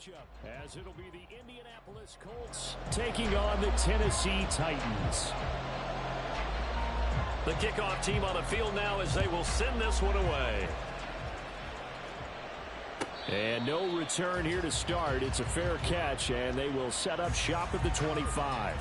matchup, as it'll be the Indianapolis Colts taking on the Tennessee Titans. The kickoff team on the field now as they will send this one away. And no return here to start. It's a fair catch, and they will set up shop at the 25.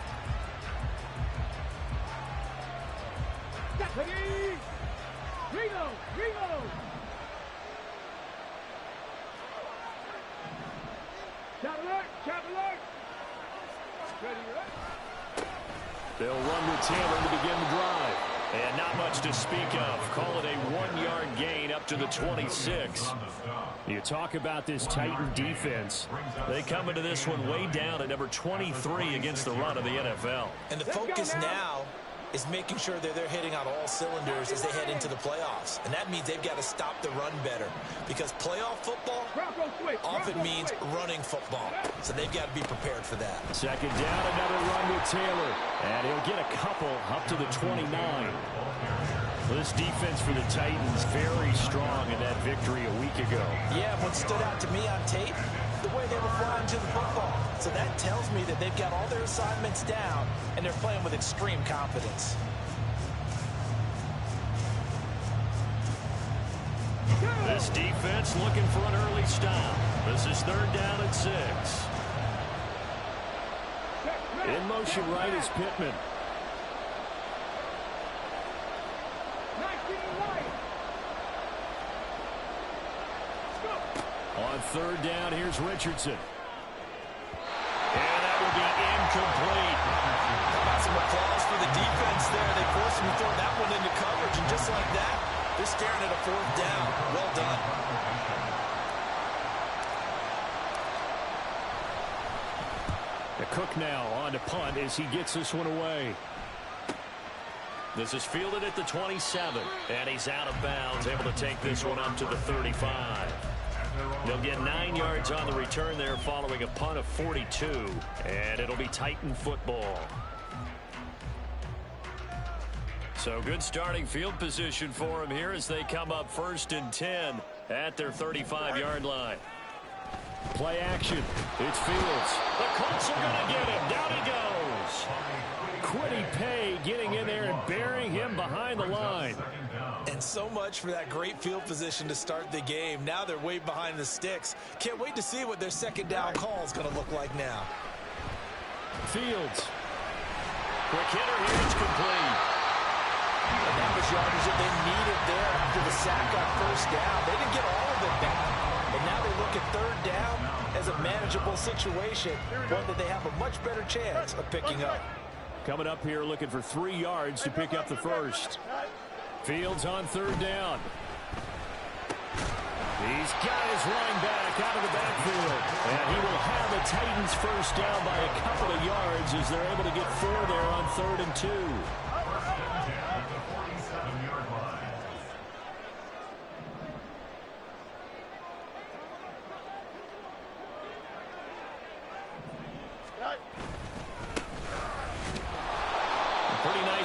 They'll run with Taylor to begin the drive. And not much to speak of. Call it a 1-yard gain up to the 26. You talk about this Titan defense. They come into this one way down at number 23 against the run of the NFL. And the focus now is making sure that they're hitting on all cylinders as they head into the playoffs. And that means they've got to stop the run better. Because playoff football often means running football. So they've got to be prepared for that. Second down, another run with Taylor. And he'll get a couple up to the 29. This defense for the Titans very strong in that victory a week ago. Yeah, what stood out to me on tape, the way they were flying to the football. So that tells me that they've got all their assignments down and they're playing with extreme confidence. This defense looking for an early stop. This is 3rd down and 6. In motion right is Pittman. On 3rd down, here's Richardson. And that will be incomplete. How about some applause for the defense there? They forced him to throw that one into coverage, and just like that, they're staring at a 4th down. Well done. Cook now on to punt as he gets this one away. This is fielded at the 27, and he's out of bounds, able to take this one up to the 35. They'll get 9 yards on the return there following a punt of 42, and it'll be Titan football. So good starting field position for them here as they come up 1st and 10 at their 35-yard line. Play action. It's Fields. The Colts are going to get him. Down he goes. Quiddy Pay getting in there and burying him behind the line. And so much for that great field position to start the game. Now they're way behind the sticks. Can't wait to see what their 2nd down call is going to look like now. Fields. Quick hitter here. It's complete. And that was yardage that they needed there after the sack on 1st down. They didn't get all of it back. And now they look at 3rd down as a manageable situation, one that they have a much better chance of picking up. Coming up here looking for 3 yards to pick up the first. Fields on 3rd down. He's got his running back out of the backfield. And he will have the Titans first down by a couple of yards as they're able to get 4 there on 3rd and 2.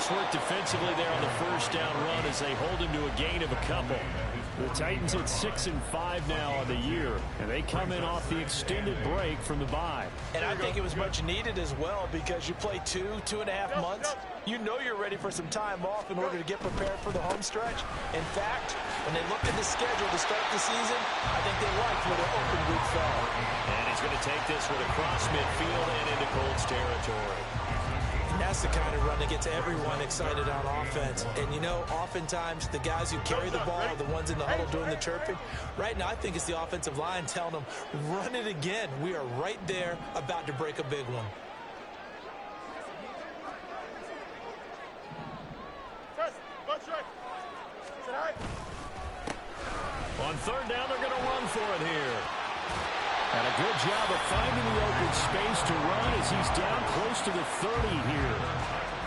Work defensively there on the 1st down run as they hold him to a gain of a couple. The Titans at 6-5 now on the year, and they come in off the extended break from the bye. And I think it was much needed as well because you play 2.5 months. You know you're ready for some time off in order to get prepared for the home stretch. In fact, when they looked at the schedule to start the season, I think they liked where their open week fell. And he's going to take this one across midfield and into Colts territory. That's the kind of run that gets everyone excited on offense. And, you know, oftentimes the guys who carry the ball are the ones in the huddle doing the chirping. Right now, I think it's the offensive line telling them, run it again. We are right there about to break a big one. On 3rd down, they're going to run for it here. And a good job of finding the open space to run as he's down close to the 30 here.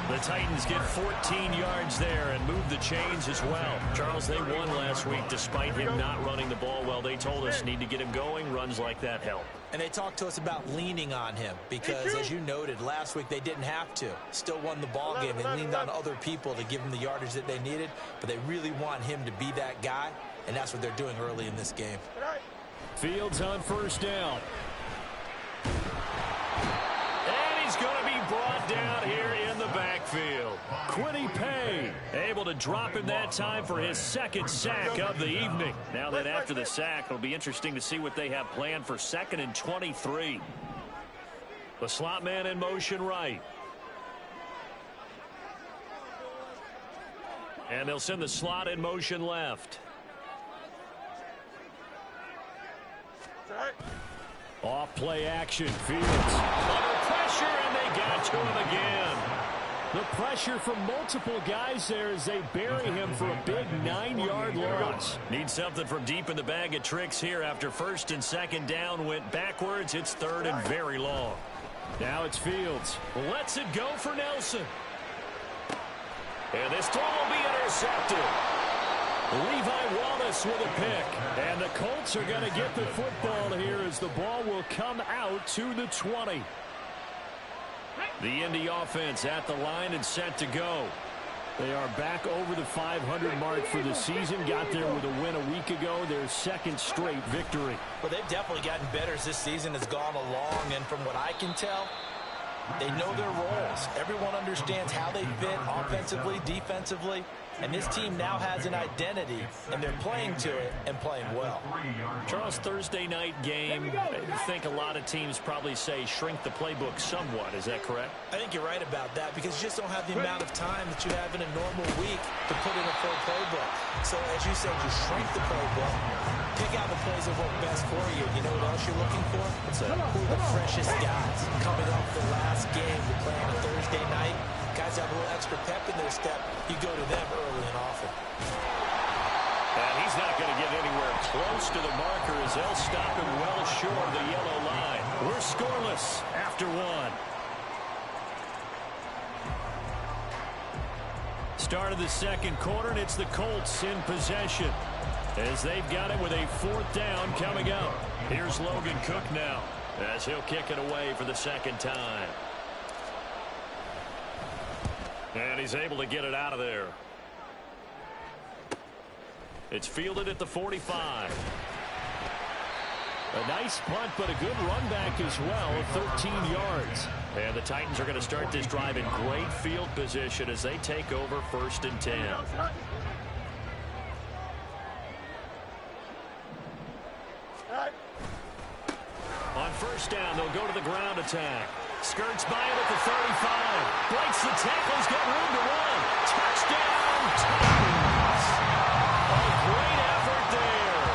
The Titans get 14 yards there and move the chains as well. Charles, they won last week despite him not running the ball well. They told us need to get him going. Runs like that help. And they talked to us about leaning on him because, as you noted, last week they didn't have to. Still won the ball game. They leaned on other people to give them the yardage that they needed, but they really want him to be that guy, and that's what they're doing early in this game. Fields on 1st down. able to drop him that time for his second sack of the evening. Now that after the sack, it'll be interesting to see what they have planned for 2nd and 23. The slot man in motion right. And they'll send the slot in motion left. Off play action. Fields under pressure, and they got to him again. The pressure from multiple guys there as they bury him for a big 9-yard loss. Need something from deep in the bag of tricks here after 1st and 2nd down went backwards. It's 3rd and very long. Now it's Fields. Lets it go for Nelson. And this throw will be intercepted. Levi Wallace with a pick. And the Colts are going to get the football here as the ball will come out to the 20. The Indy offense at the line and set to go. They are back over the 500 mark for the season. Got there with a win a week ago. Their 2nd straight victory. Well, they've definitely gotten better as this season has gone along. And from what I can tell, they know their roles. Everyone understands how they fit offensively, defensively. And this team now has an identity, and they're playing to it and playing well. Charles, Thursday night game, I think a lot of teams probably say shrink the playbook somewhat. Is that correct? I think you're right about that because you just don't have the amount of time that you have in a normal week to put in a full playbook. So, as you said, you shrink the playbook, pick out the plays that work best for you. You know what else you're looking for? Who are the freshest guys coming off the last game to play on a Thursday night? Guys have a little extra pep in their step. You go to them early and often. And he's not going to get anywhere close to the marker as they'll stop him well short of the yellow line. We're scoreless after 1. Start of the 2nd quarter, and it's the Colts in possession as they've got it with a 4th down coming up. Here's Logan Cook now as he'll kick it away for the 2nd time. And he's able to get it out of there. It's fielded at the 45. A nice punt, but a good run back as well, 13 yards. And the Titans are going to start this drive in great field position as they take over 1st and 10. On 1st down, they'll go to the ground attack. Skirts by him at the 35. Breaks the tackle. He's got room to run. Touchdown, Titans. A great effort there.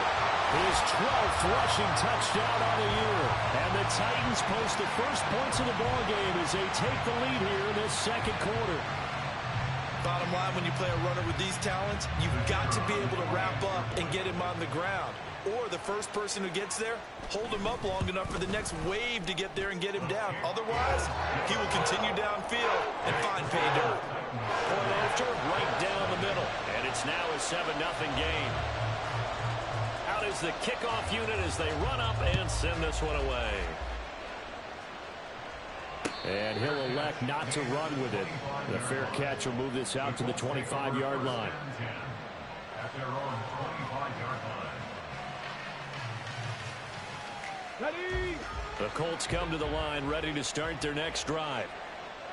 His 12th rushing touchdown on the year. And the Titans post the first points of the ballgame as they take the lead here in this 2nd quarter. Bottom line, when you play a runner with these talents, you've got to be able to wrap up and get him on the ground. Or the first person who gets there, hold him up long enough for the next wave to get there and get him down. Otherwise, he will continue downfield and find pay dirt. Point after, right down the middle. And it's now a 7-0 game. Out is the kickoff unit as they run up and send this one away. And he'll elect not to run with it. The fair catch will move this out to the 25-yard line. The Colts come to the line ready to start their next drive.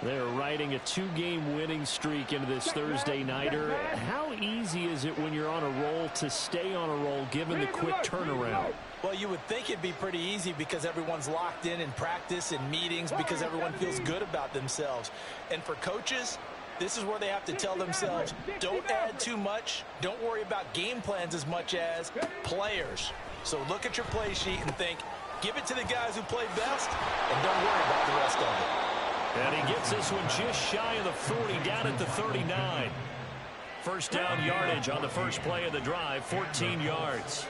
They're riding a 2-game winning streak into this Thursday nighter. How easy is it when you're on a roll to stay on a roll given the quick turnaround? Well, you would think it'd be pretty easy because everyone's locked in practice and meetings because everyone feels good about themselves. And for coaches, this is where they have to tell themselves, don't add too much. Don't worry about game plans as much as players. So look at your play sheet and think, give it to the guys who play best and don't worry about the rest of it. And he gets this one just shy of the 40, down at the 39. First down yardage on the first play of the drive, 14 yards.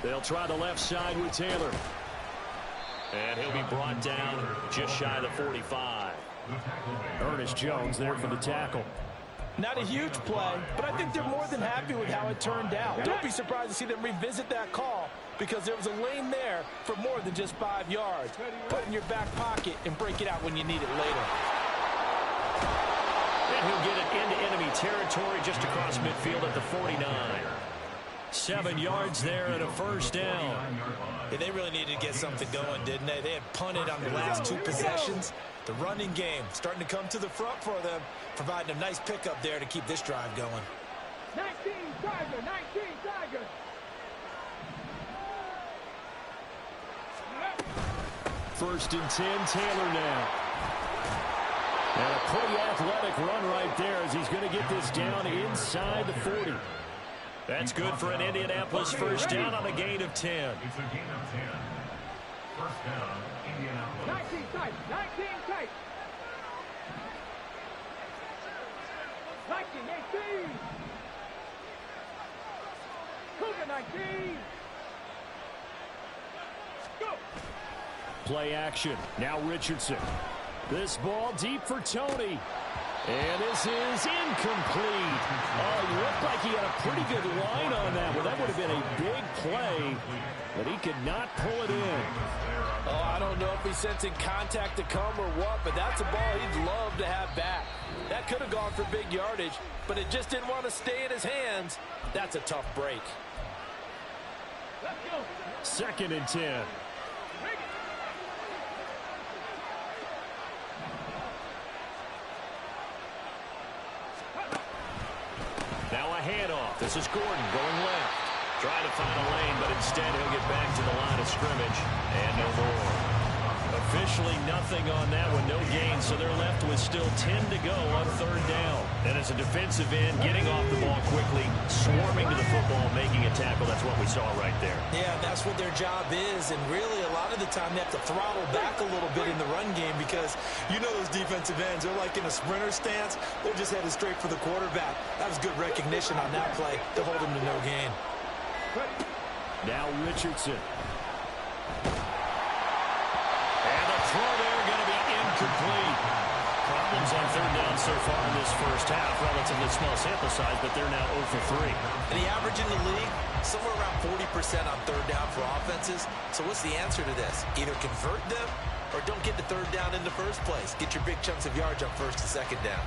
They'll try the left side with Taylor. And he'll be brought down just shy of the 45. Ernest Jones there for the tackle. Not a huge play, but I think they're more than happy with how it turned out. Don't be surprised to see them revisit that call because there was a lane there for more than just 5 yards. Put it in your back pocket and break it out when you need it later. And he'll get it into enemy territory just across midfield at the 49. 7 yards there and a first down. Yeah, they really needed to get something going, didn't they? They had punted on the last 2 possessions. The running game starting to come to the front for them, providing a nice pickup there to keep this drive going. 19 Tiger, 19 Tiger. First and 10, Taylor now. And a pretty athletic run right there as he's going to get this down inside the 40. That's good for an Indianapolis first down on a gain of 10. It's a gain of 10. First down, Indianapolis. 19 tight, 19 tight. 19, 18. Cougar 19. Go. Play action. Now Richardson. This ball deep for Tony. And this is incomplete. Oh, he looked like he had a pretty good line on that one. That would have been a big play, but he could not pull it in. Oh, I don't know if he's sensing contact to come or what, but that's a ball he'd love to have back. That could have gone for big yardage, but it just didn't want to stay in his hands. That's a tough break. Let's go. Second and 10. Now a handoff. This is Gordon going left. Trying to find a lane, but instead he'll get back to the line of scrimmage. And no more. Officially nothing on that one. No gain, so they're left with still 10 to go on third down. And as a defensive end, getting off the ball quickly, swarming to the football, making a tackle. That's what we saw right there. Yeah, that's what their job is. And really, a lot of the time, they have to throttle back a little bit in the run game because you know those defensive ends, they're like in a sprinter stance. They're just headed straight for the quarterback. That was good recognition on that play to hold him to no gain. Now Richardson. And the throw there going to be incomplete. Problems on third down so far in this first half. Relatively small sample size, but they're now 0 for 3. And the average in the league, somewhere around 40% on third down for offenses. So what's the answer to this? Either convert them or don't get the third down in the first place. Get your big chunks of yards on first and second down.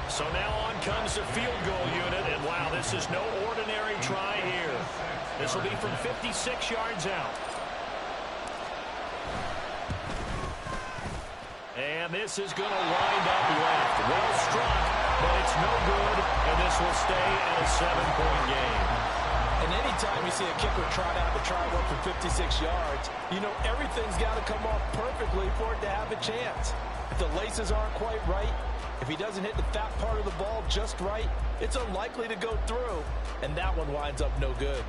So now on comes the field goal unit, and wow, this is no ordinary try here. This will be from 56 yards out. And this is going to wind up left. Well struck, but it's no good, and this will stay at a 7-point game. And anytime you see a kicker trot out to try one for 56 yards, you know everything's got to come off perfectly for it to have a chance. If the laces aren't quite right, if he doesn't hit the fat part of the ball just right, it's unlikely to go through, and that one winds up no good.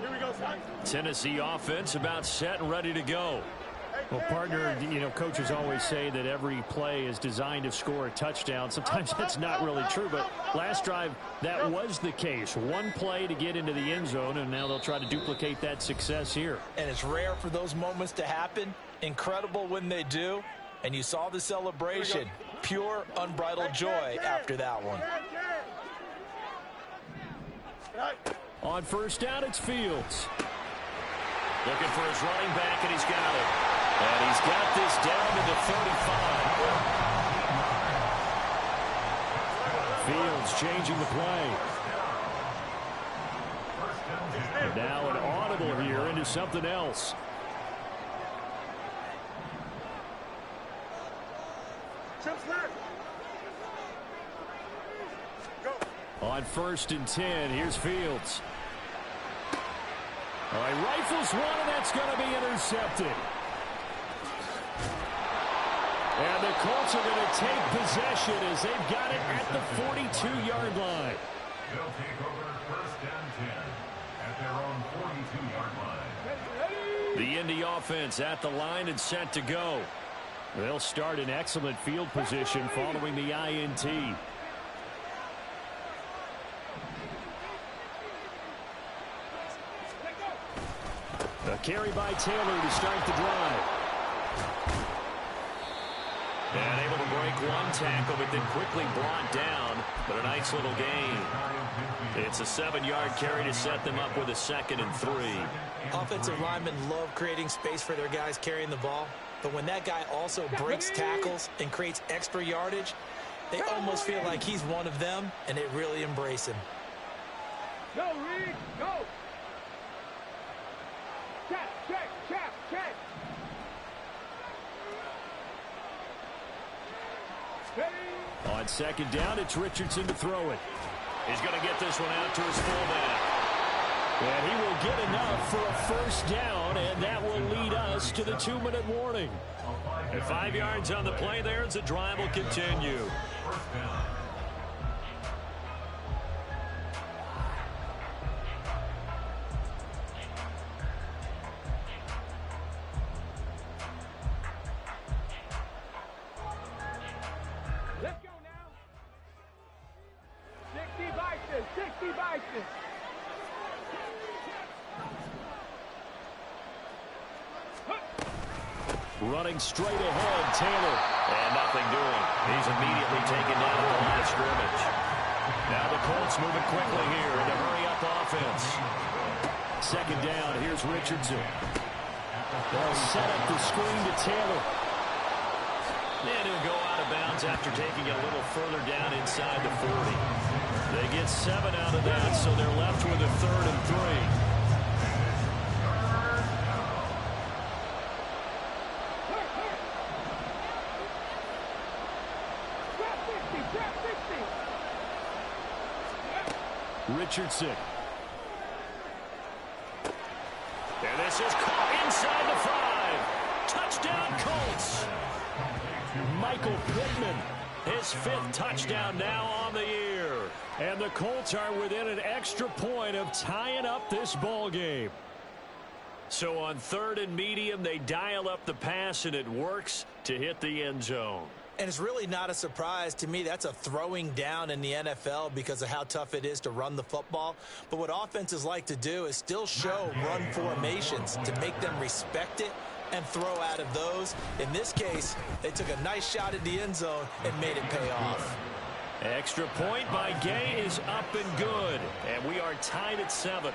Here we go, son. Tennessee offense about set and ready to go. Well, partner, you know, coaches always say that every play is designed to score a touchdown. Sometimes that's not really true, but last drive, that was the case. One play to get into the end zone, and now they'll try to duplicate that success here. And it's rare for those moments to happen. Incredible when they do. And you saw the celebration. Pure, unbridled joy after that one. On first down, it's Fields. Looking for his running back, and he's got it. And he's got this down to the 35. Fields changing the play. Now an audible here into something else. On first and 10, here's Fields. All right, rifles one, and that's going to be intercepted. And the Colts are going to take possession as they've got it at the 42-yard line. They'll take over first and 10 at their own 42-yard line. The Indy offense at the line and set to go. They'll start in excellent field position following the INT. A carry by Taylor to start the drive. And able to break one tackle, but then quickly brought down. But a nice little gain. It's a 7-yard carry to set them up with a 2nd and 3. Offensive linemen love creating space for their guys carrying the ball. But when that guy also breaks tackles and creates extra yardage, they almost feel like he's one of them, and they really embrace him. Go, Reed, go! Check. On 2nd down, it's Richardson to throw it. He's going to get this one out to his fullback. And he will get enough for a 1st down, and that will lead us to the 2-minute warning. And 5 yards on the play there as the drive will continue. First down. Let's go now. 60 Bison. Running straight ahead, Taylor. And nothing doing. He's immediately taken down at the line of scrimmage. Now the Colts moving quickly here in the hurry-up offense. 2nd down, here's Richardson. They'll set up the screen to Taylor. And he'll go out of bounds after taking a little further down inside the 40. They get 7 out of that, so they're left with a 3rd and 3. Richardson. And this is caught inside the 5. Touchdown, Colts. Michael Pittman. His 5th touchdown now on the year. And the Colts are within an extra point of tying up this ball game. So on 3rd and medium, they dial up the pass, and it works to hit the end zone. And it's really not a surprise to me. That's a throwing down in the NFL because of how tough it is to run the football. But what offenses like to do is still show run formations to make them respect it and throw out of those. In this case, they took a nice shot at the end zone and made it pay off. Extra point by Gay is up and good. And we are tied at 7.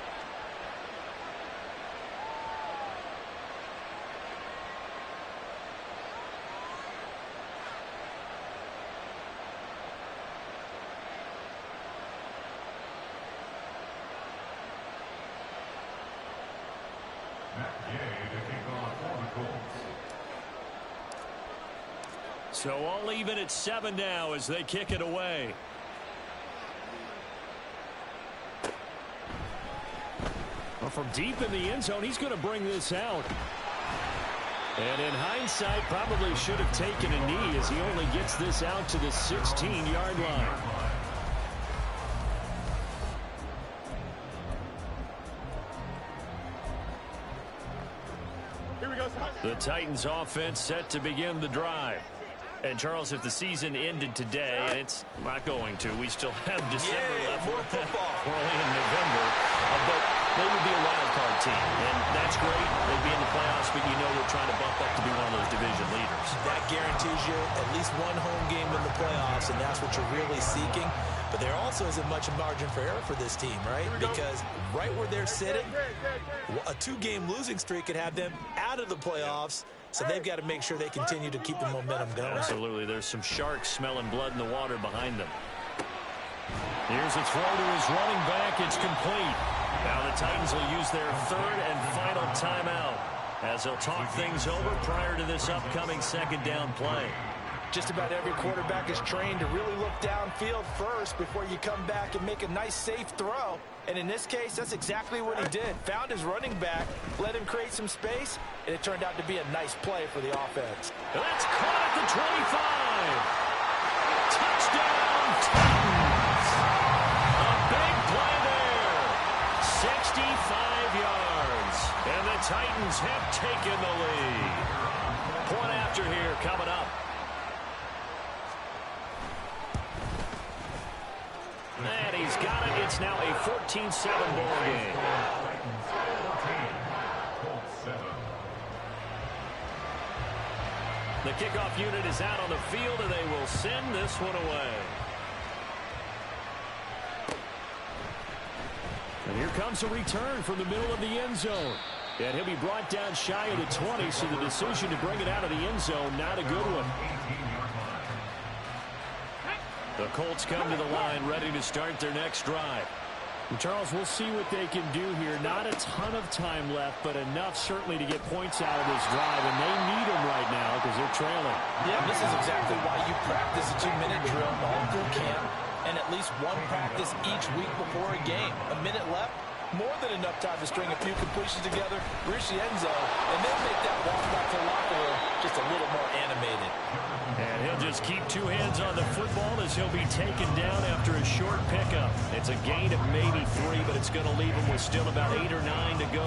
So all even at 7 now as they kick it away. Well, from deep in the end zone, he's going to bring this out. And in hindsight, probably should have taken a knee as he only gets this out to the 16-yard line. The Titans offense set to begin the drive. And, Charles, if the season ended today, and it's not going to, we still have December left. More football. We're only in November. But they would be a wild card team. And that's great. They'd be in the playoffs, but you know we're trying to bump up to be one of those division leaders. That guarantees you at least one home game in the playoffs, and that's what you're really seeking. But there also isn't much margin for error for this team, right? Because right where they're sitting, a 2-game losing streak could have them out of the playoffs. So they've got to make sure they continue to keep the momentum going. Absolutely. There's some sharks smelling blood in the water behind them. Here's a throw to his running back. It's complete. Now the Titans will use their 3rd and final timeout as they'll talk things over prior to this upcoming 2nd down play. Just about every quarterback is trained to really look downfield first before you come back and make a nice, safe throw. And in this case, that's exactly what he did. Found his running back, let him create some space, and it turned out to be a nice play for the offense. That's caught at the 25. Touchdown, Titans. A big play there. 65 yards. And the Titans have taken the lead. Point after here coming up. And he's got it. It's now a 14-7 ball game. The kickoff unit is out on the field, and they will send this one away. And here comes a return from the middle of the end zone. And he'll be brought down shy of the 20, so the decision to bring it out of the end zone, not a good one. The Colts come to the line ready to start their next drive. And Charles, we'll see what they can do here. Not a ton of time left, but enough certainly to get points out of this drive, and they need them right now because they're trailing. Yeah, this is exactly why you practice a 2-minute drill all through camp and at least one practice each week before a game. A minute left, more than enough time to string a few completions together, reach the end zone, and then make that walk back to the locker room just a little more animated. And he'll just keep two hands on the football as he'll be taken down after a short pickup. It's a gain of maybe 3, but it's going to leave him with still about 8 or 9 to go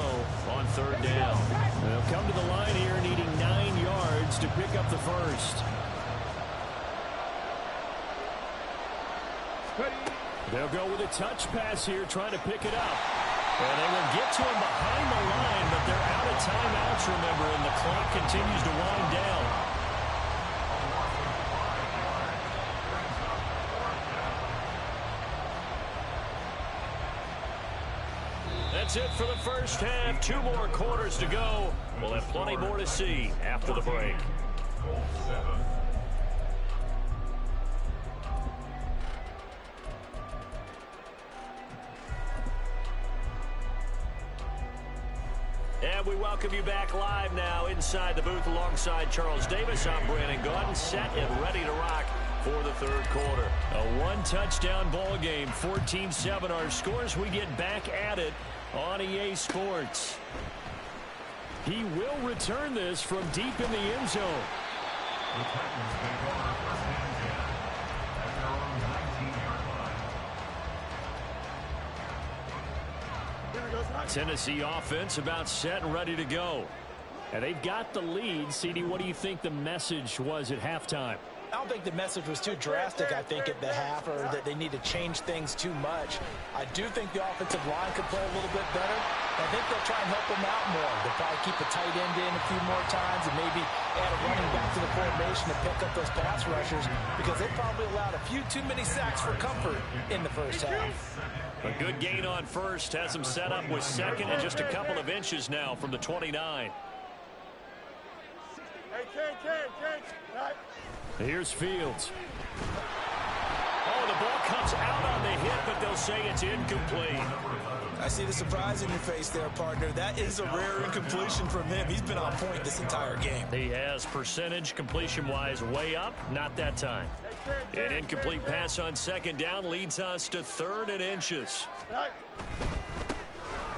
on third down. They'll come to the line here needing 9 yards to pick up the first. They'll go with a touch pass here, trying to pick it up. And they will get to him behind the line, but they're out of timeouts, remember, and the clock continues to wind down. That's it for the first half. 2 more quarters to go. We'll have plenty more to see after the break. And we welcome you back live now inside the booth alongside Charles Davis. I'm Brandon Gaudin, set and ready to rock for the third quarter. A one-touchdown ball game, 14-7 our scores. We get back at it on EA Sports. He will return this from deep in the end zone. The Titans take over first and 10 at their own 19-yard line. Tennessee offense about set and ready to go. And they've got the lead. CD, what do you think the message was at halftime? I don't think the message was too drastic, I think, at the half, or that they need to change things too much. I do think the offensive line could play a little bit better. I think they'll try and help them out more. They'll probably keep a tight end in a few more times and maybe add a running back to the formation to pick up those pass rushers, because they probably allowed a few too many sacks for comfort in the first half. A good gain on first has him set up with second and just a couple of inches now from the 29. Here's Fields. Oh, the ball comes out on the hit, but they'll say it's incomplete. I see the surprise in your face there, partner. That is a rare incompletion from him. He's been on point this entire game. He has percentage completion-wise way up, not that time. An incomplete pass on second down leads us to 3rd and inches.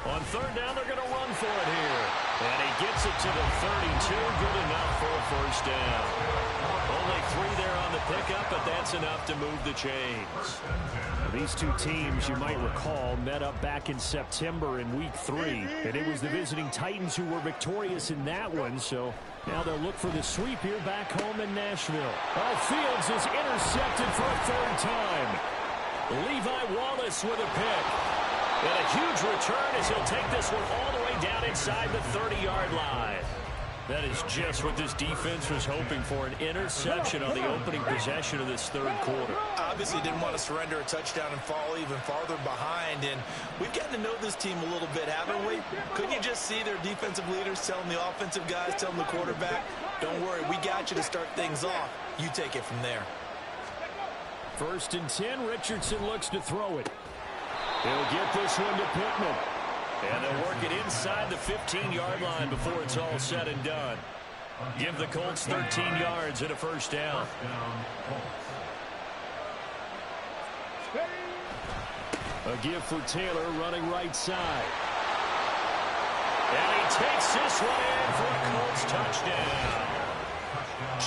On third down, they're going to run for it here. And he gets it to the 32. Good enough for a first down. Only 3 there on the pickup, but that's enough to move the chains. These two teams, you might recall, met up back in September in Week 3. And it was the visiting Titans who were victorious in that one. So now they'll look for the sweep here back home in Nashville. Oh, Fields is intercepted for a 3rd time. Levi Wallace with a pick. And a huge return as he'll take this one all the way down inside the 30-yard line. That is just what this defense was hoping for, an interception on the opening possession of this third quarter. Obviously didn't want to surrender a touchdown and fall even farther behind. And we've gotten to know this team a little bit, haven't we? Couldn't you just see their defensive leaders telling the offensive guys, telling the quarterback, don't worry, we got you to start things off. You take it from there. 1st and 10, Richardson looks to throw it. He'll get this one to Pittman. And they'll work it inside the 15-yard line before it's all said and done. Give the Colts 13 yards and a first down. A give for Taylor running right side. And he takes this one in for a Colts touchdown.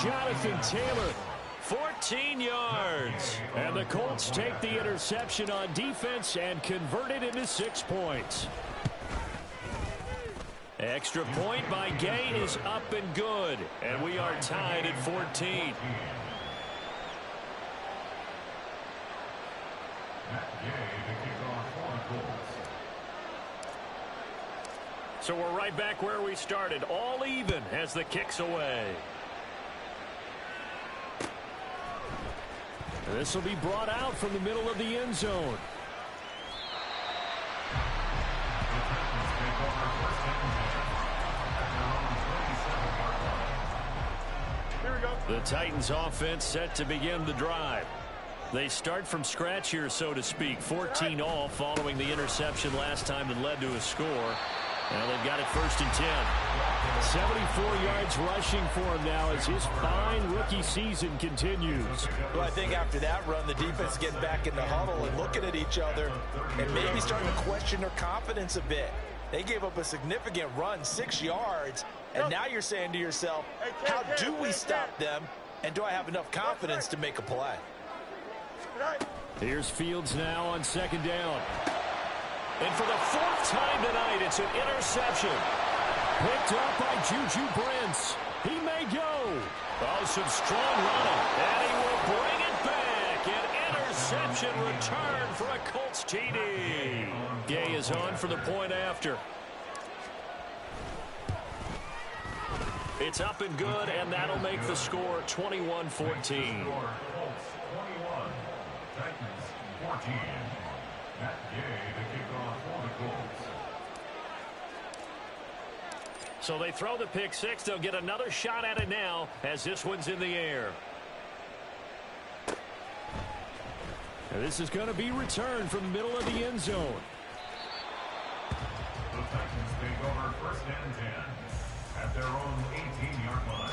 Jonathan Taylor. 14 yards. And the Colts take the interception on defense and convert it into 6 points. Extra point by Gay is up and good. And we are tied at 14. So we're right back where we started. All even as the kick's away. This will be brought out from the middle of the end zone. The Titans offense set to begin the drive. They start from scratch here, so to speak. 14-all following the interception last time that led to a score. Now they've got it 1st and 10. 74 yards rushing for him now as his fine rookie season continues. Well, I think after that run, the defense getting back in the huddle and looking at each other and maybe starting to question their confidence a bit. They gave up a significant run, 6 yards, and now you're saying to yourself, how do we stop them, and do I have enough confidence to make a play? Here's Fields now on 2nd down. And for the 4th time tonight, it's an interception. Picked up by Juju Brents. He may go. Oh, some strong running. And he will bring it back. An interception return for a Colts TD. Gay is on for the point after. It's up and good, and that'll make the score 21-14. Colts 21, Titans 14. Matt Gay to kick off for the Colts. So they throw the pick six. They'll get another shot at it now as this one's in the air. And this is going to be returned from the middle of the end zone. The Titans take over 1st and 10 at their own 18-yard line.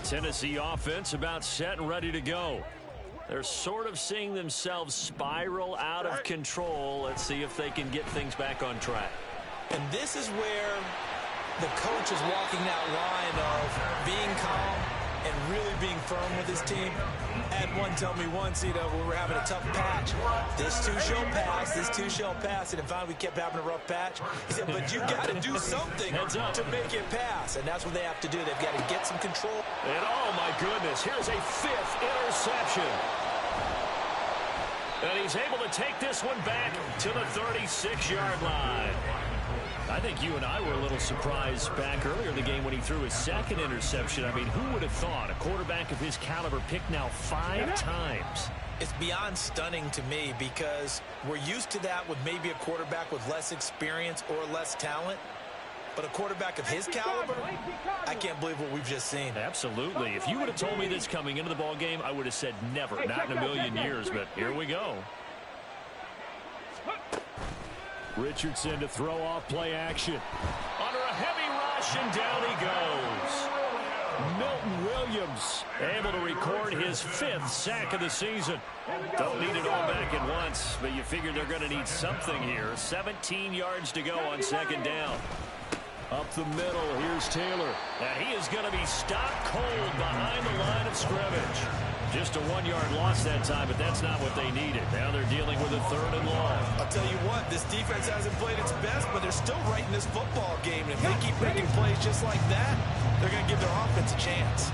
Tennessee offense about set and ready to go. They're sort of seeing themselves spiral out of control. Let's see if they can get things back on track. And this is where the coach is walking that line of being calm and really being firm with his team. I had one tell me once, when we were having a tough patch, this too shall pass, this too shall pass. And finally we kept having a rough patch. He said, but you got to do something to make it pass. And that's what they have to do. They've got to get some control. And oh my goodness, here's a 5th interception. And he's able to take this one back to the 36-yard line. I think you and I were a little surprised back earlier in the game when he threw his 2nd interception. I mean, who would have thought a quarterback of his caliber picked now 5 times? It's beyond stunning to me because we're used to that with maybe a quarterback with less experience or less talent. But a quarterback of his caliber, I can't believe what we've just seen. Absolutely. If you would have told me this coming into the ball game, I would have said never, not in a million years. But here we go. Richardson to throw off play action. Under a heavy rush, and down he goes. Milton Williams able to record his 5th sack of the season. Don't need it all back at once, but you figure they're going to need something here. 17 yards to go on 2nd down. Up the middle, here's Taylor. And he is going to be stopped cold behind the line of scrimmage. Just a 1-yard loss that time, but that's not what they needed. Now they're dealing with a 3rd and long. I'll tell you what, this defense hasn't played its best, but they're still right in this football game. And if they keep making plays just like that, they're going to give their offense a chance.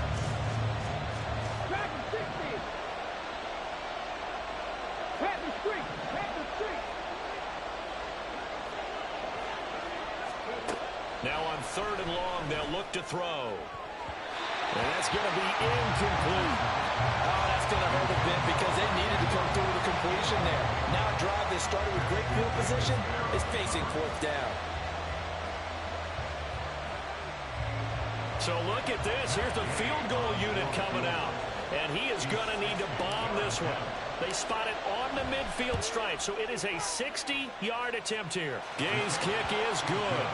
Now on 3rd and long, they'll look to throw. And that's going to be incomplete. Oh, that's going to hurt a bit because they needed to come through with a completion there. Now a drive that started with great field position is facing 4th down. So look at this. Here's the field goal unit coming out. And he is going to need to bomb this one. They spot it on the midfield stripe. So it is a 60-yard attempt here. Gay's kick is good.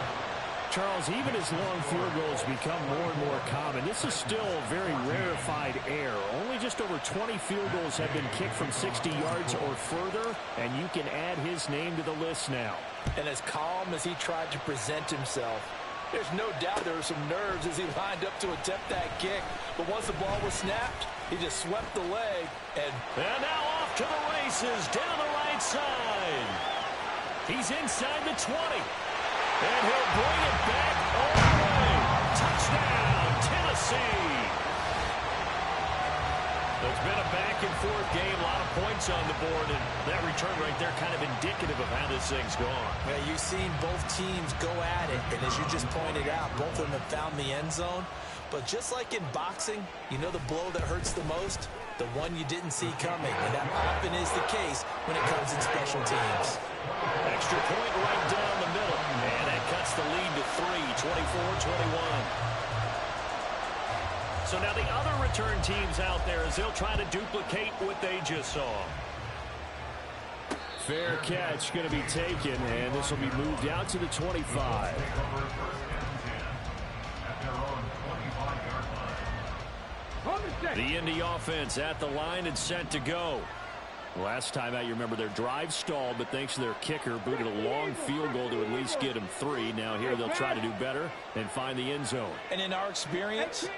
Charles, even as long field goals become more and more common, this is still a very rarefied air. Only just over 20 field goals have been kicked from 60 yards or further, and you can add his name to the list now. And as calm as he tried to present himself, there's no doubt there were some nerves as he lined up to attempt that kick. But once the ball was snapped, he just swept the leg. And now off to the races, down the right side. He's inside the 20. And he'll bring it back all the way. Touchdown, Tennessee. There's been a back-and-forth game, a lot of points on the board, and that return right there kind of indicative of how this thing's gone. Yeah, you've seen both teams go at it, and as you just pointed out, both of them have found the end zone. But just like in boxing, you know the blow that hurts the most? The one you didn't see coming. And that often is the case when it comes in special teams. Extra point right down the middle. And that cuts the lead to 3, 24-21. So now the other return teams out there as they'll try to duplicate what they just saw. Fair catch going to be taken, and this will be moved out to the 25. The Indy offense at the line and set to go. Last time out, you remember their drive stalled, but thanks to their kicker, booted a long field goal to at least get them 3. Now here they'll try to do better and find the end zone. And in our experience,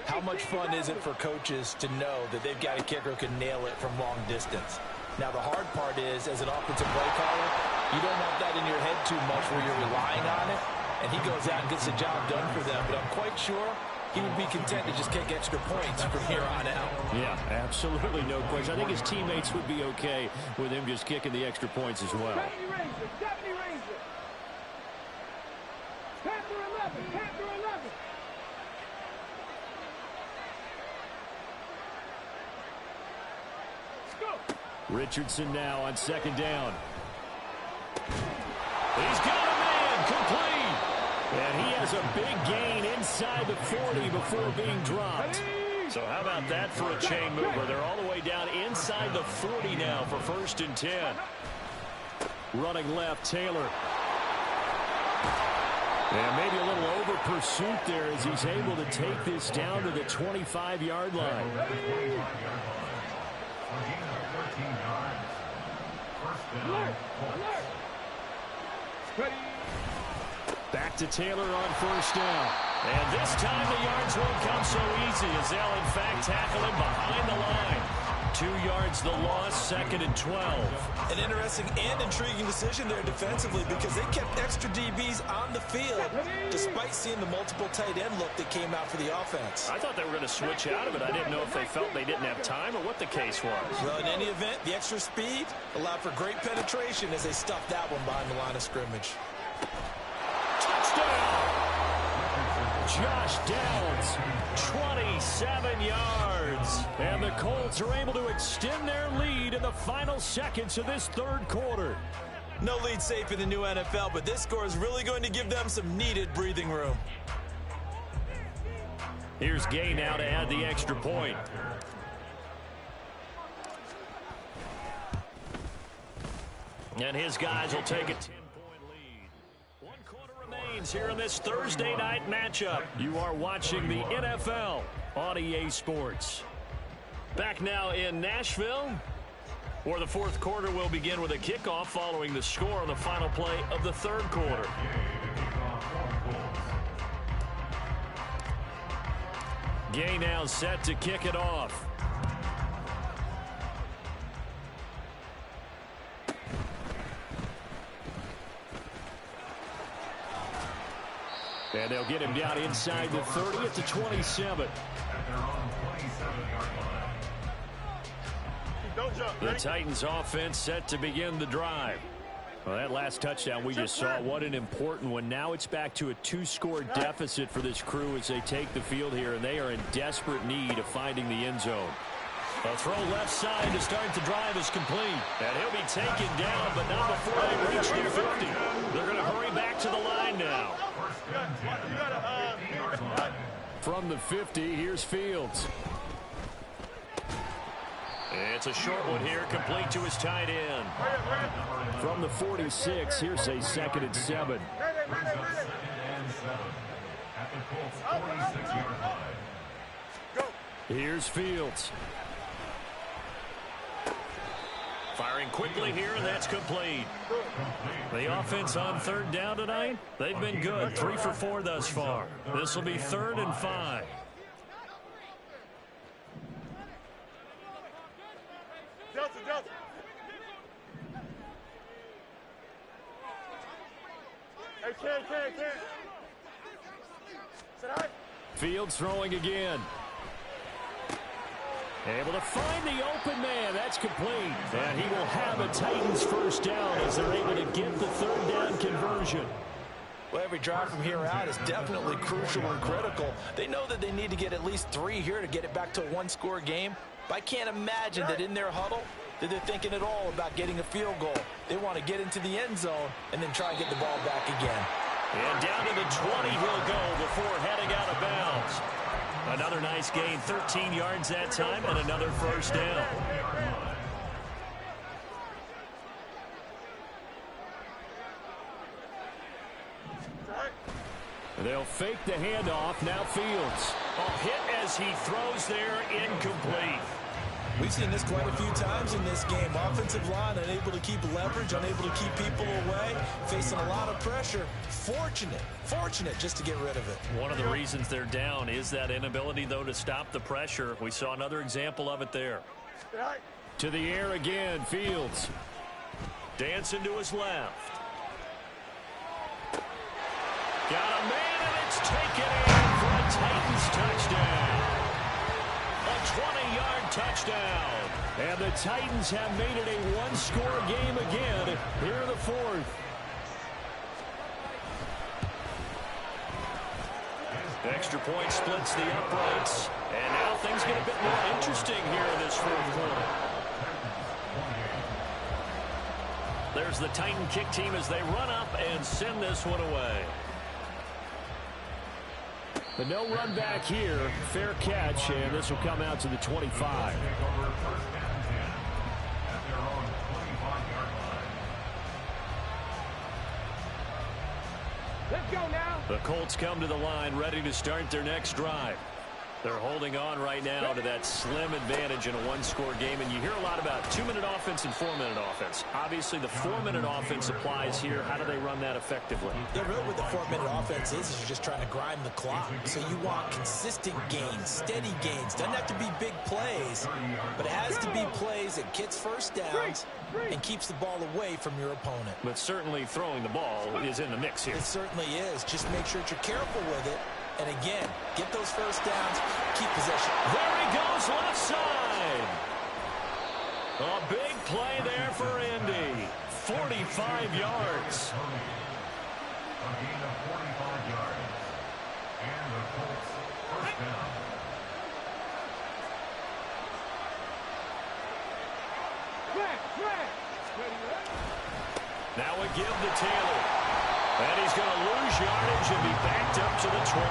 how much fun is it for coaches to know that they've got a kicker who can nail it from long distance? Now, the hard part is, as an offensive play caller, you don't want that in your head too much where you're relying on it, and he goes out and gets the job done for them. But I'm quite sure he would be content to just kick extra points from here on out. Yeah, absolutely no question. I think his teammates would be okay with him just kicking the extra points as well. 70 Rangers, 70 Rangers. Panther 11, Panther 11. Let's go. Richardson now on second down. He's got a man complete. And he has a big gain inside the 40 before being dropped. So how about that for a chain mover? They're all the way down inside the 40 now for 1st and 10. Running left, Taylor. And maybe a little over pursuit there as he's able to take this down to the 25-yard line. Back to Taylor on 1st down. And this time the yards won't come so easy as they'll in fact tackle him behind the line. 2 yards the loss, 2nd and 12. An interesting and intriguing decision there defensively because they kept extra DBs on the field despite seeing the multiple tight end look that came out for the offense. I thought they were going to switch out of it. I didn't know if they felt they didn't have time or what the case was. Well, in any event, the extra speed allowed for great penetration as they stuffed that one behind the line of scrimmage. Touchdown! Josh Downs, 27 yards. And the Colts are able to extend their lead in the final seconds of this 3rd quarter. No lead safe in the new NFL, but this score is really going to give them some needed breathing room. Here's Gay now to add the extra point. And his guys will take a 10-point lead. 1 quarter remains here in this Thursday night matchup. You are watching the NFL on EA Sports. Back now in Nashville, where the 4th quarter will begin with a kickoff following the score on the final play of the 3rd quarter. Gay now set to kick it off. And they'll get him down inside the 30 at the 27. The Titans offense set to begin the drive. Well, that last touchdown we just saw, what an important one. Now it's back to a 2-score deficit for this crew as they take the field here, and they are in desperate need of finding the end zone. A throw left side to start the drive is complete. And he'll be taken down, but not before they reach the 50. They're going to hurry back to the line now. From the 50, here's Fields. It's a short one here, complete to his tight end. From the 46, here's a 2nd and 7. Here's Fields. Firing quickly here, and that's complete. The offense on 3rd down tonight, they've been good. 3 for 4 thus far. This will be 3rd and 5. Fields throwing again. Able to find the open man. That's complete. And he will have a Titans 1st down as they're able to get the 3rd down conversion. Well, every drive from here out is definitely crucial and critical. They know that they need to get at least 3 here to get it back to a one-score game. But I can't imagine that in their huddle that they're thinking at all about getting a field goal. They want to get into the end zone and then try and get the ball back again. And down to the 20 he'll go before heading out of bounds. Another nice gain, 13 yards that time, and another first down. They'll fake the handoff. Now Fields. Hit as he throws there, incomplete. We've seen this quite a few times in this game. Offensive line unable to keep leverage, unable to keep people away, facing a lot of pressure. Fortunate just to get rid of it. One of the reasons they're down is that inability, though, to stop the pressure. We saw another example of it there. To the air again, Fields. Dancing to his left. Got a man, and it's taken in for a Titans touchdown. A 20-yard touchdown. And the Titans have made it a one-score game again here in the fourth. Extra point splits the uprights. And now things get a bit more interesting here in this fourth quarter. There's the Titan kick team as they run up and send this one away. But no run back here. Fair catch, and this will come out to the 25. Let's go now. The Colts come to the line ready to start their next drive. They're holding on right now to that slim advantage in a one-score game, and you hear a lot about 2-minute offense and 4-minute offense. Obviously, the 4-minute offense applies here. How do they run that effectively? Yeah, really what the 4-minute offense is you're just trying to grind the clock. So you want consistent gains, steady gains. Doesn't have to be big plays, but it has to be plays that gets first downs and keeps the ball away from your opponent. But certainly throwing the ball is in the mix here. It certainly is. Just make sure that you're careful with it. And again, get those first downs, keep possession. There he goes, left side. A big play there for Indy. 45 yards. A gain of 45 yards. And the Colts first down. Now a give to Taylor. And he's going to lose yardage and be backed up to the 25.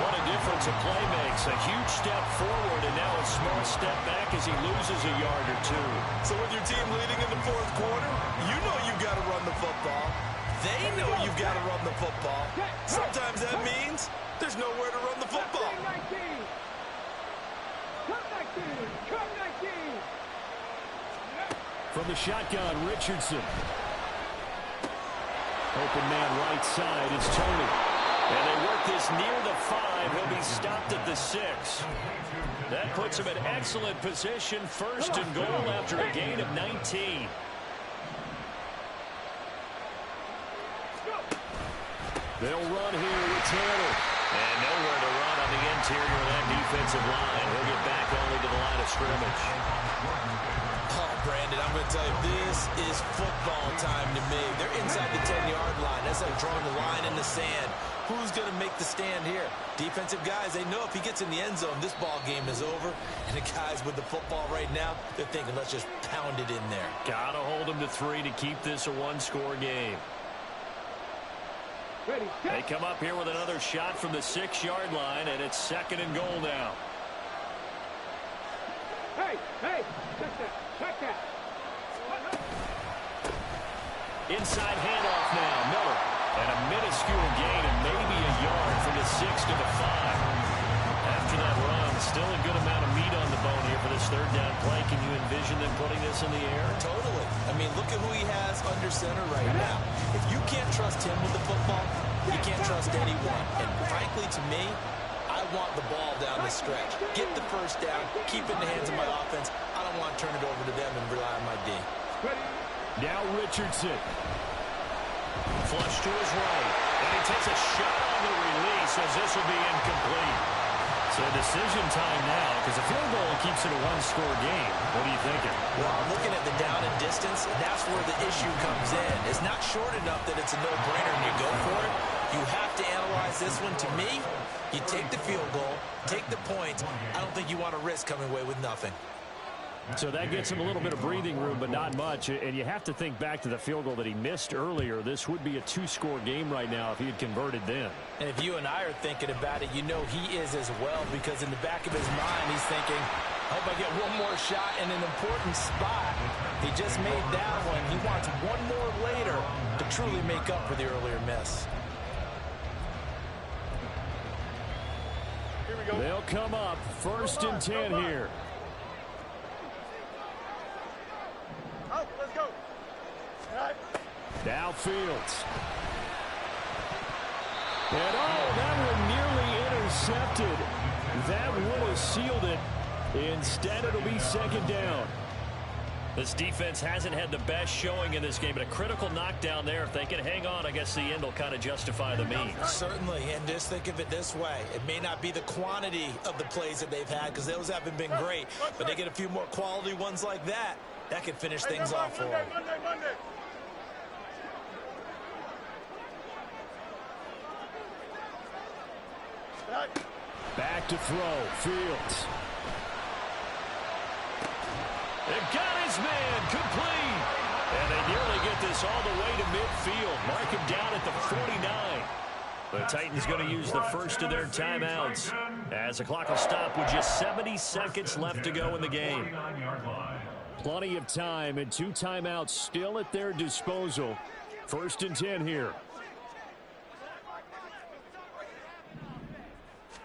What a difference a play makes. A huge step forward and now a small step back as he loses a yard or two. So with your team leading in the fourth quarter, you know you've got to run the football. They know you've got to run the football. Sometimes that means there's nowhere to run the football. From the shotgun, Richardson. Open man right side, it's Tony. And they work this near the 5. He'll be stopped at the 6. That puts him in excellent position. First and goal after a gain of 19. They'll run here with Taylor. And nowhere to run on the interior of that defensive line. He'll get back only to the line of scrimmage. Brandon, I'm going to tell you, this is football time to me. They're inside the 10-yard line. That's like drawing the line in the sand. Who's going to make the stand here? Defensive guys, they know if he gets in the end zone, this ball game is over. And the guys with the football right now, they're thinking, let's just pound it in there. Got to hold him to 3 to keep this a one-score game. They come up here with another shot from the 6-yard line, and it's second and goal now. Hey, check that. Inside handoff now, Miller. And a minuscule gain of maybe a yard from the 6 to the 5. After that run, still a good amount of meat on the bone here for this third down play. Can you envision them putting this in the air? Totally. I mean, look at who he has under center right now. If you can't trust him with the football, you can't trust anyone. And frankly, to me, I want the ball down the stretch. Get the first down, keep it in the hands of my offense. I don't want to turn it over to them and rely on my D. Now Richardson. Flush to his right. And he takes a shot on the release as this will be incomplete. So decision time now, because a field goal keeps it a one-score game. What are you thinking? Well, I'm looking at the down and distance, and that's where the issue comes in. It's not short enough that it's a no-brainer and you go for it. You have to analyze this one. To me, you take the field goal, take the points. I don't think you want to risk coming away with nothing. So that gets him a little bit of breathing room, but not much. And you have to think back to the field goal that he missed earlier. This would be a two-score game right now if he had converted then. And if you and I are thinking about it, you know he is as well, because in the back of his mind, he's thinking, I hope I get one more shot in an important spot. He just made that one. He wants one more later to truly make up for the earlier miss. Here we go. They'll come up 1st and 10 here. Out, let's go. All right. Now Fields. And that one nearly intercepted. That would have sealed it. Instead, it'll be 2nd down. This defense hasn't had the best showing in this game, but a critical knockdown there. If they can hang on, I guess the end will kind of justify the means. Certainly, and just think of it this way. It may not be the quantity of the plays that they've had, because those haven't been great, but they get a few more quality ones like that. That could finish things off for them. Monday. Back to throw. Fields. It got his man complete. And they nearly get this all the way to midfield. Mark him down at the 49. The Titans going to use the first of their timeouts as the clock will stop with just 70 seconds left to go in the game. Plenty of time and 2 timeouts still at their disposal. 1st and 10 here.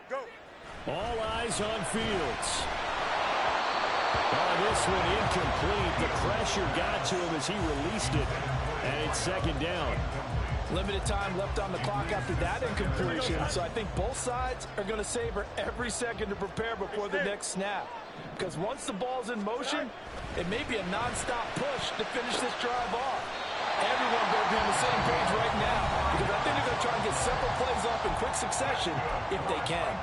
Go. All eyes on Fields. Oh, this one incomplete. The pressure got to him as he released it. And it's 2nd down. Limited time left on the clock after that incompletion, so I think both sides are going to savor every second to prepare before the next snap. Because once the ball's in motion, it may be a non-stop push to finish this drive off. Everyone better be on the same page right now, because I think they're going to try and get several plays off in quick succession if they can.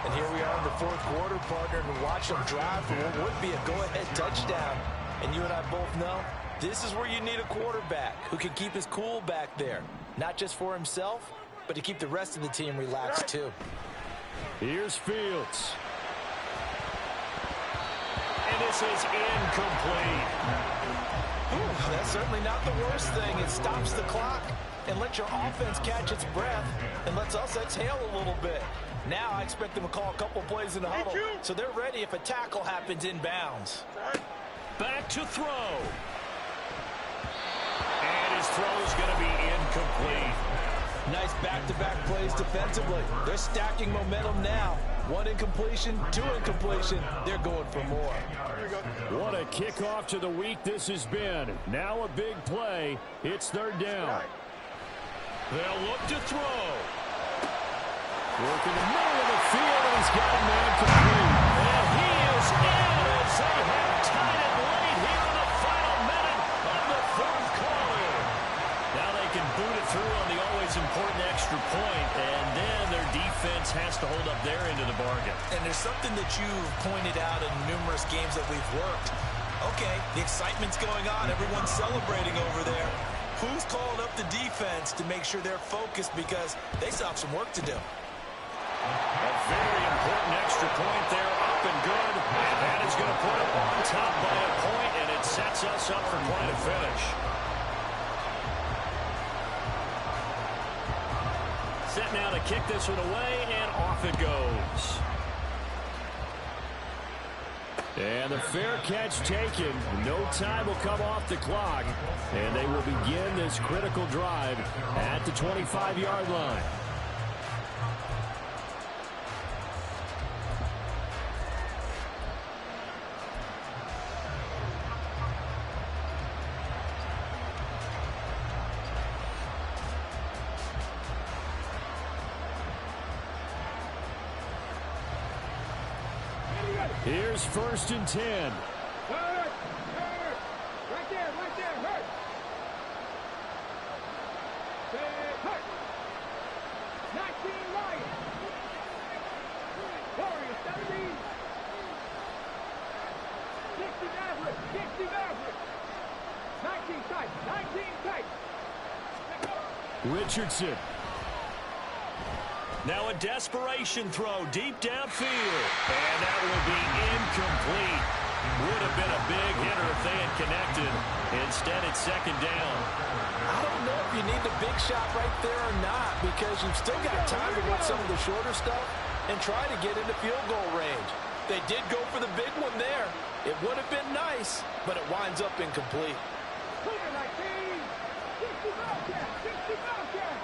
And here we are in the 4th quarter, partner, and watch them drive for what would be a go-ahead touchdown. And you and I both know this is where you need a quarterback who can keep his cool back there. Not just for himself, but to keep the rest of the team relaxed too. Here's Fields. And this is incomplete. Ooh, that's certainly not the worst thing. It stops the clock and lets your offense catch its breath and lets us exhale a little bit. Now I expect them to call a couple plays in the huddle, so they're ready if a tackle happens inbounds. Back to throw. And his throw is going to be incomplete. Nice back-to-back plays defensively. They're stacking momentum now. 1 incompletion, 2 incompletion. They're going for more. What a kickoff to the week this has been. Now a big play. It's 3rd down. They'll look to throw. Working the middle of the field, and he's got a man complete. And he is in as they have tied it late here in the final minute of the 4th quarter. Now they can boot it through on the always important extra point, and then their defense has to hold up their end of the bargain. And there's something that you've pointed out in numerous games that we've worked. Okay, the excitement's going on. Everyone's celebrating over there. Who's calling up the defense to make sure they're focused, because they still have some work to do? A very important extra point there, up and good. And that is going to put it on top by a point, and it sets us up for quite a finish. Set now to kick this one away, and off it goes. And the fair catch taken. No time will come off the clock. And they will begin this critical drive at the 25-yard line. Here's 1st and 10. Hurt. Right there, hurt. Hurt. 19 Lions. Warriors, 17. 60 Maverick. 60 Maverick. 19 tight. 19 tight. Richardson. Now a desperation throw deep downfield. And that will be incomplete. Would have been a big hitter if they had connected. Instead, it's second down. I don't know if you need the big shot right there or not, because you've still got time to get some of the shorter stuff and try to get into field goal range. They did go for the big one there. It would have been nice, but it winds up incomplete. 19. 60 Wildcat. 60 Wildcat.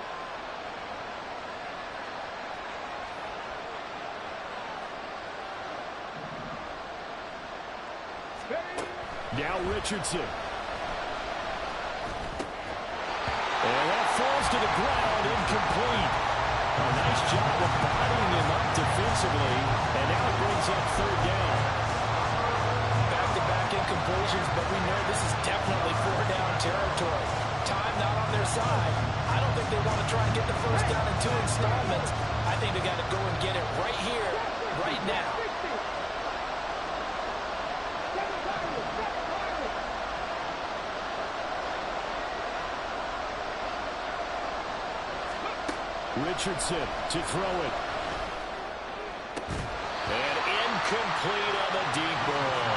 Now Richardson. And that falls to the ground, incomplete. A nice job of bodying him up defensively, and now it brings up third down. Back-to-back incompletions, but we know this is definitely four-down territory. Time not on their side. I don't think they want to try and get the first down in 2 installments. I think they got to go and get it right here, right now. Richardson to throw it. And incomplete on the deep ball.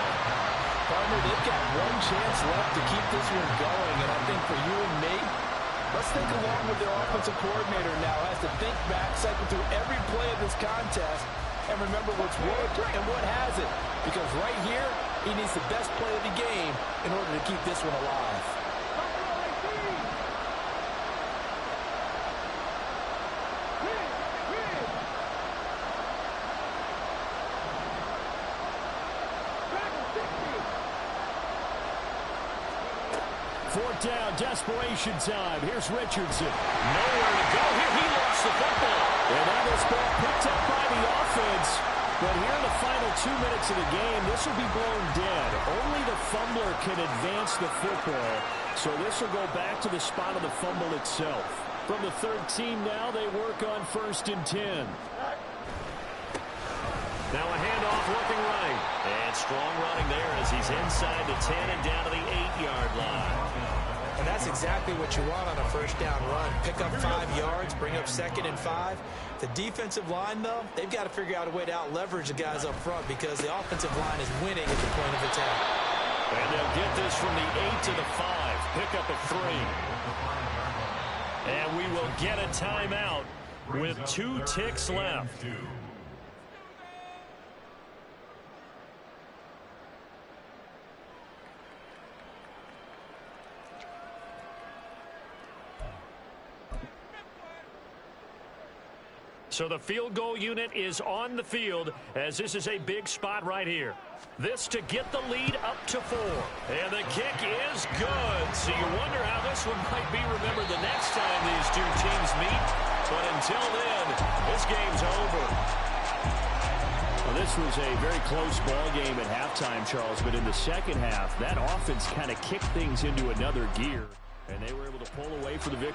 Partner, they've got one chance left to keep this one going, and I think for you and me, let's think along with their offensive coordinator now as to think back, cycle through every play of this contest, and remember what's worked and what hasn't. Because right here, he needs the best play of the game in order to keep this one alive. Fourth down, desperation time. Here's Richardson. Nowhere to go here. He lost the football. And now this ball picked up by the offense. But here in the final 2 minutes of the game, this will be blown dead. Only the fumbler can advance the football. So this will go back to the spot of the fumble itself. From the third team now, they work on 1st and 10. Now a handoff looking right. And strong running there as he's inside the 10 and down to the 8-yard line. And that's exactly what you want on a first down run. Pick up 5 yards, bring up 2nd and 5. The defensive line, though, they've got to figure out a way to out-leverage the guys up front because the offensive line is winning at the point of attack. And they'll get this from the 8 to the 5. Pick up a 3. And we will get a timeout with 2 ticks left. So the field goal unit is on the field as this is a big spot right here. This to get the lead up to 4. And the kick is good. So you wonder how this one might be remembered the next time these two teams meet. But until then, this game's over. Well, this was a very close ball game at halftime, Charles. But in the second half, that offense kind of kicked things into another gear. And they were able to pull away for the victory.